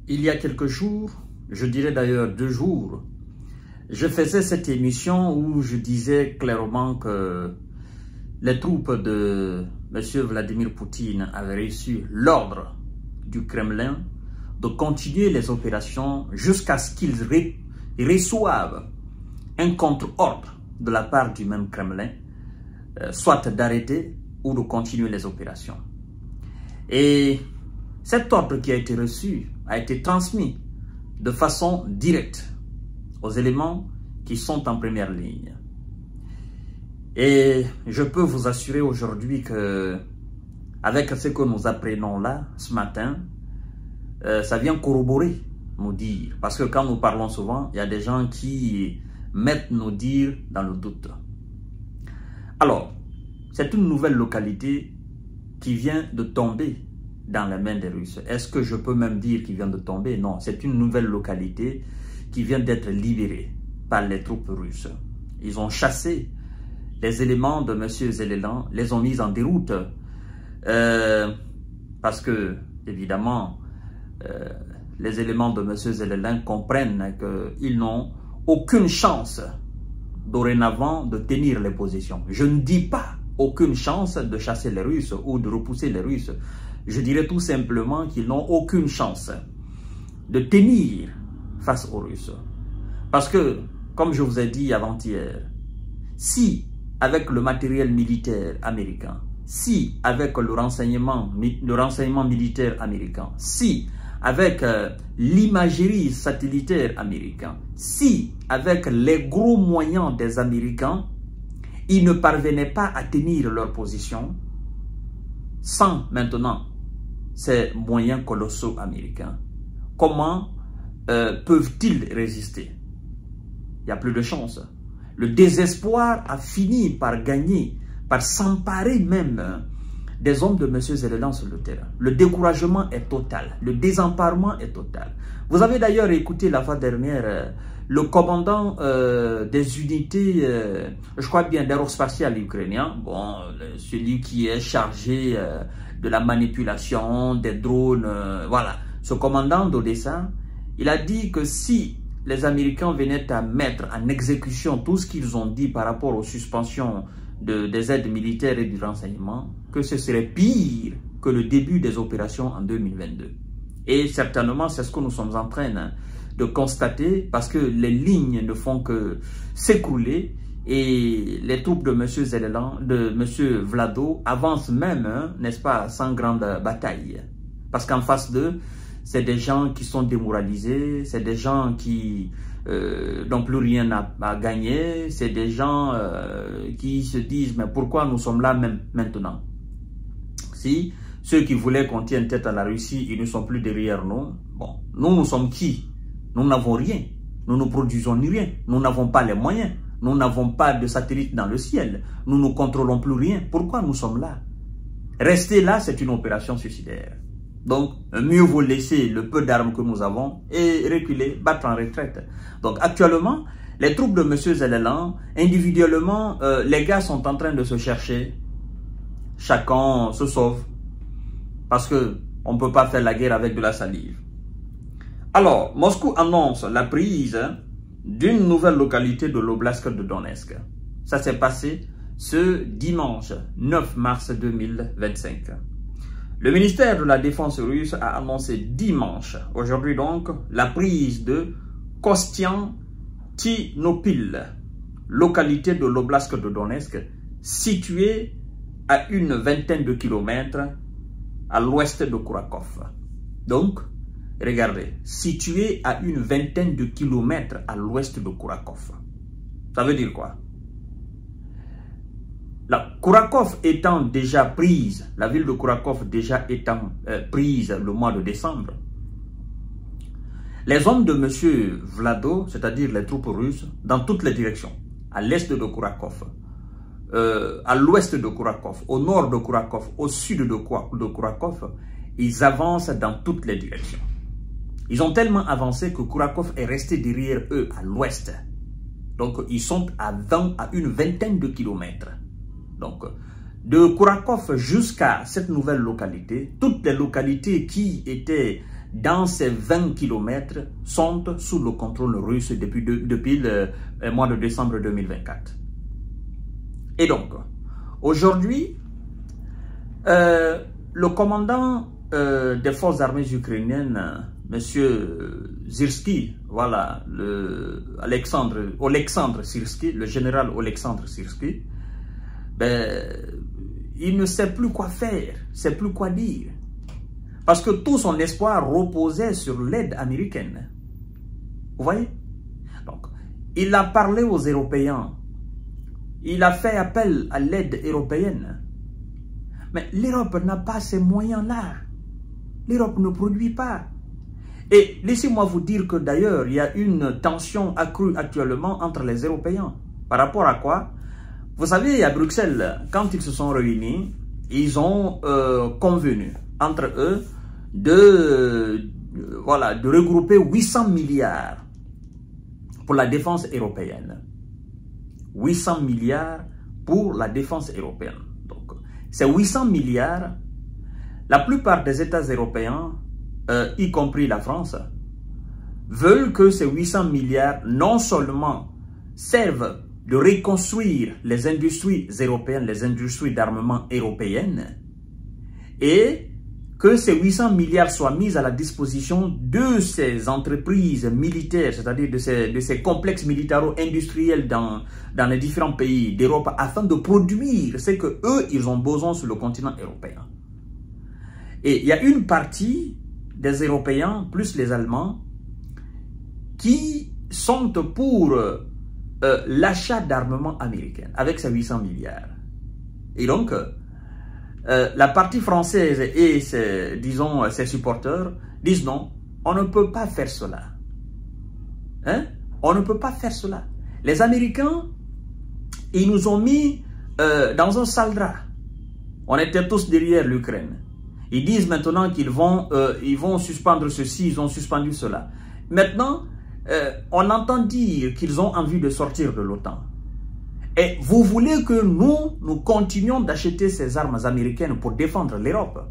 Il y a quelques jours, je dirais d'ailleurs 2 jours, je faisais cette émission où je disais clairement que les troupes de M. Vladimir Poutine avaient reçu l'ordre du Kremlin de continuer les opérations jusqu'à ce qu'ils reçoivent un contre-ordre de la part du même Kremlin, soit d'arrêter ou de continuer les opérations. Et cet ordre qui a été reçu a été transmis de façon directe aux éléments qui sont en première ligne. Et je peux vous assurer aujourd'hui que, avec ce que nous apprenons là, ce matin, ça vient corroborer nos dires. Parce que quand nous parlons souvent, il y a des gens qui mettent nos dires dans le doute. Alors, c'est une nouvelle localité qui vient de tomber dans les mains des Russes. Est-ce que je peux même dire qu'il vient de tomber? Non, c'est une nouvelle localité qui vient d'être libérée par les troupes russes. Ils ont chassé les éléments de M. Zelelan, les ont mis en déroute parce que, évidemment, les éléments de M. Zelelan comprennent qu'ils n'ont aucune chance dorénavant de tenir les positions. Je ne dis pas aucune chance de chasser les Russes ou de repousser les Russes. Je dirais tout simplement qu'ils n'ont aucune chance de tenir face aux Russes. Parce que, comme je vous ai dit avant-hier, si avec le matériel militaire américain, si avec le renseignement militaire américain, si avec l'imagerie satellitaire américaine, si avec les gros moyens des Américains, ils ne parvenaient pas à tenir leur position, sans maintenant ces moyens colossaux américains, comment peuvent-ils résister? Il n'y a plus de chance. Le désespoir a fini par gagner, par s'emparer même des hommes de M. Zelelan sur le terrain. Le découragement est total, le désemparement est total. Vous avez d'ailleurs écouté la fois dernière le commandant des unités, je crois bien, d'aérospatial ukrainien, bon, celui qui est chargé de la manipulation des drones, voilà. Ce commandant d'Odessa, il a dit que si les Américains venaient à mettre en exécution tout ce qu'ils ont dit par rapport aux suspensions des aides militaires et du renseignement, que ce serait pire que le début des opérations en 2022. Et certainement, c'est ce que nous sommes en train de constater, parce que les lignes ne font que s'écrouler et les troupes de M. Zelelan, de M. Vlado avancent même, n'est-ce pas, sans grande bataille. Parce qu'en face d'eux, c'est des gens qui sont démoralisés, c'est des gens qui n'ont plus rien à gagner, c'est des gens qui se disent, mais pourquoi nous sommes là même maintenant? Si ceux qui voulaient qu'on tienne tête à la Russie, ils ne sont plus derrière nous, bon, nous sommes qui? Nous n'avons rien, nous ne produisons ni rien, nous n'avons pas les moyens, nous n'avons pas de satellites dans le ciel, nous ne contrôlons plus rien. Pourquoi nous sommes là? Rester là, c'est une opération suicidaire. Donc, mieux vaut laisser le peu d'armes que nous avons et reculer, battre en retraite. Donc, actuellement, les troupes de M. Zelelan, individuellement, les gars sont en train de se chercher. Chacun se sauve. Parce que on ne peut pas faire la guerre avec de la salive. Alors, Moscou annonce la prise d'une nouvelle localité de l'oblast de Donetsk. Ça s'est passé ce dimanche 9 mars 2025. Le ministère de la Défense russe a annoncé dimanche, aujourd'hui donc, la prise de Kostiantynopil, localité de l'oblast de Donetsk, située à une vingtaine de kilomètres à l'ouest de Kourakov. Donc, regardez, située à une vingtaine de kilomètres à l'ouest de Kourakov. Ça veut dire quoi? La Kourakov étant déjà prise, la ville de Kourakov déjà étant prise le mois de décembre, les hommes de M. Vlado, c'est-à-dire les troupes russes, dans toutes les directions, à l'est de Kourakov, à l'ouest de Kourakov, au nord de Kourakov, au sud de Kourakov, ils avancent dans toutes les directions. Ils ont tellement avancé que Kourakov est resté derrière eux à l'ouest. Donc, ils sont à une vingtaine de kilomètres. Donc, de Kourakov jusqu'à cette nouvelle localité, toutes les localités qui étaient dans ces 20 km sont sous le contrôle russe depuis le mois de décembre 2024. Et donc, aujourd'hui, le commandant des forces armées ukrainiennes, M. Syrski, voilà, Oleksandr Syrski, le général Oleksandr Syrski, ben, il ne sait plus quoi faire, ne sait plus quoi dire. Parce que tout son espoir reposait sur l'aide américaine. Vous voyez? Donc, il a parlé aux Européens. Il a fait appel à l'aide européenne. Mais l'Europe n'a pas ces moyens-là. L'Europe ne produit pas. Et laissez-moi vous dire que d'ailleurs, il y a une tension accrue actuellement entre les Européens. Par rapport à quoi? Vous savez, à Bruxelles, quand ils se sont réunis, ils ont convenu entre eux de regrouper 800 milliards pour la défense européenne. 800 milliards pour la défense européenne. Donc, ces 800 milliards, la plupart des États européens, y compris la France, veulent que ces 800 milliards non seulement servent de reconstruire les industries européennes, les industries d'armement européennes, et que ces 800 milliards soient mis à la disposition de ces entreprises militaires, c'est-à-dire de ces complexes militaro-industriels dans les différents pays d'Europe, afin de produire ce que eux ils ont besoin sur le continent européen. Et il y a une partie des Européens, plus les Allemands, qui sont pour l'achat d'armement américain avec ces 800 milliards. Et donc, la partie française et ses supporters disent non, on ne peut pas faire cela. Hein? On ne peut pas faire cela. Les Américains, ils nous ont mis dans un sale drap. On était tous derrière l'Ukraine. Ils disent maintenant qu'ils vont suspendre ceci, ils ont suspendu cela. Maintenant, on entend dire qu'ils ont envie de sortir de l'OTAN. Et vous voulez que nous continuions d'acheter ces armes américaines pour défendre l'Europe.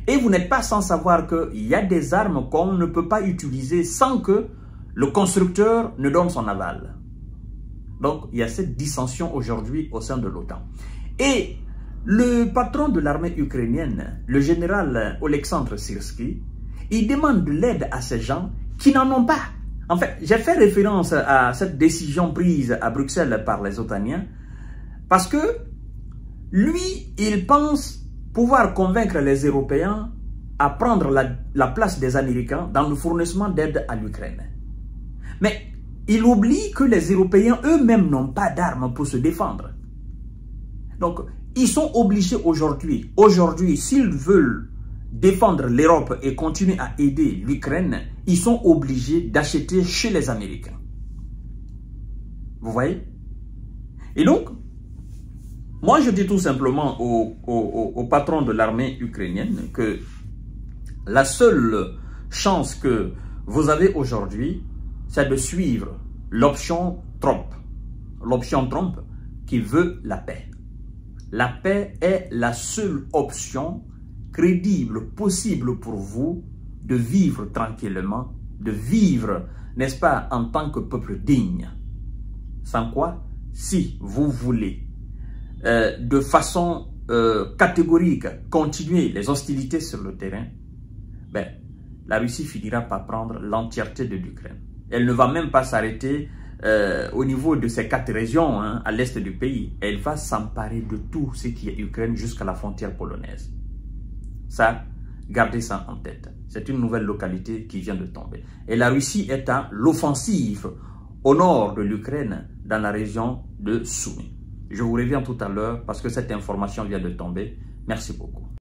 Et vous n'êtes pas sans savoir qu'il y a des armes qu'on ne peut pas utiliser sans que le constructeur ne donne son aval. Donc, il y a cette dissension aujourd'hui au sein de l'OTAN. Et le patron de l'armée ukrainienne, le général Oleksandr Syrski, il demande de l'aide à ces gens qui n'en ont pas. En fait, j'ai fait référence à cette décision prise à Bruxelles par les OTANiens parce que lui, il pense pouvoir convaincre les Européens à prendre la place des Américains dans le fournissement d'aide à l'Ukraine. Mais il oublie que les Européens eux-mêmes n'ont pas d'armes pour se défendre. Donc, ils sont obligés aujourd'hui, s'ils veulent défendre l'Europe et continuer à aider l'Ukraine, ils sont obligés d'acheter chez les Américains. Vous voyez? Et donc, moi je dis tout simplement au patron de l'armée ukrainienne que la seule chance que vous avez aujourd'hui, c'est de suivre l'option Trump. L'option Trump qui veut la paix. La paix est la seule option crédible, possible pour vous de vivre tranquillement, de vivre, n'est-ce pas, en tant que peuple digne. Sans quoi, si vous voulez de façon catégorique continuer les hostilités sur le terrain, ben, la Russie finira par prendre l'entièreté de l'Ukraine. Elle ne va même pas s'arrêter au niveau de ces 4 régions hein, à l'est du pays. Elle va s'emparer de tout ce qui est Ukraine jusqu'à la frontière polonaise. Ça, gardez ça en tête. C'est une nouvelle localité qui vient de tomber. Et la Russie est à l'offensive au nord de l'Ukraine, dans la région de Soumy. Je vous reviens tout à l'heure parce que cette information vient de tomber. Merci beaucoup.